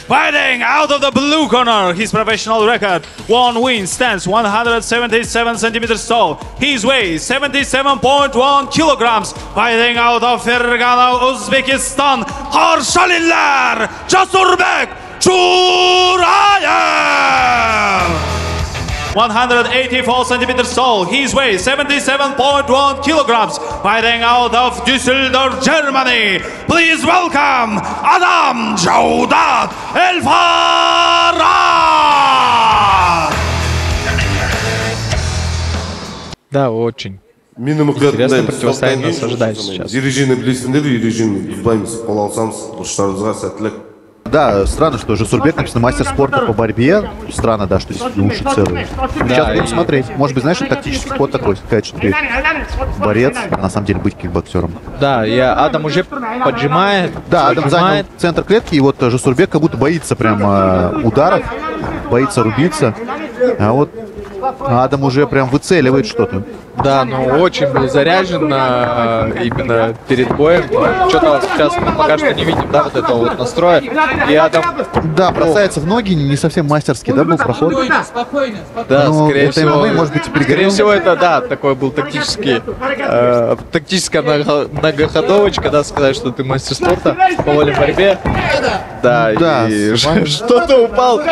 Fighting out of the blue corner, his professional record, 1 win, stands 177 centimeters tall. His weight 77.1 kilograms. Fighting out of Fergana, Uzbekistan, Qarshalillar, Jasurbek Churayev. 184 centimeters tall, his weight 77.1 kilograms. Fighting out of Düsseldorf, Germany. Please welcome Adam Jaudat El Farad. Да, очень. Интересно противостояние нас ожидает сейчас. Ережені білесіңдер, ережені бұзбаймыз, қол алсамыз, бұрыштарыңызға сәттілік. Да, странно, что Жусурбек написано мастер спорта по борьбе. Странно, да, что здесь уши целые. Сейчас будем смотреть. Может быть, знаешь, тактический ход такой, сказать, что ты борец, а на самом деле быть кикбоксером. Да, Адам уже поджимает. Да, Адам занял центр клетки, и вот Жусурбек как будто боится прям ударов, боится рубиться. А вот Адам уже прям выцеливает что-то. Да, но очень был заряжен именно перед боем. Что-то сейчас мы пока что не видим, да, вот этого вот настроя. И Адам... Да, бросается в ноги, не совсем мастерский, да, был проход? Да, но скорее всего. Может быть, скорее всего, это, да, такой был тактическая многоходовочка, да, сказать, что ты мастер спорта по воле борьбе. Да, и что-то упал и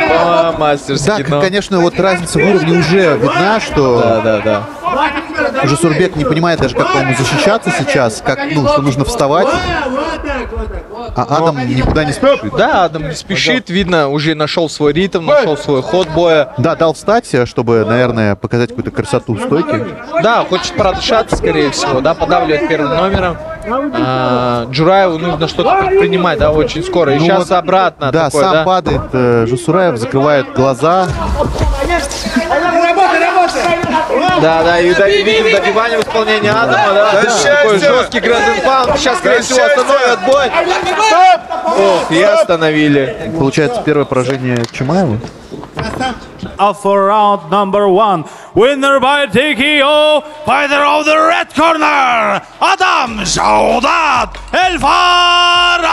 по-мастерски. Да, конечно, вот разница в уровне уже видна, что... Да. Жусурбек не понимает даже, как ему защищаться сейчас, как, что нужно вставать. А Адам никуда не спешит. Да, Адам не спешит, видно, уже нашел свой ритм, нашел свой ход боя. Да, дал встать, чтобы, наверное, показать какую-то красоту в стойке. Да, хочет продышаться, скорее всего, да, подавливает первым номером. Джураеву нужно что-то предпринимать, да, очень скоро. И сейчас обратно. Да, такой, сам падает Жусураев, закрывает глаза. Да, и видим добивание исполнения Адама, да. Такой жесткий гранд-энд-паунд. Сейчас, скорее всего, остановят бой. Ох, и остановили. Получается, первое поражение Чимаева. For round number 1, winner by TKO, fighter of the red corner, Adam Jaudat El Farad.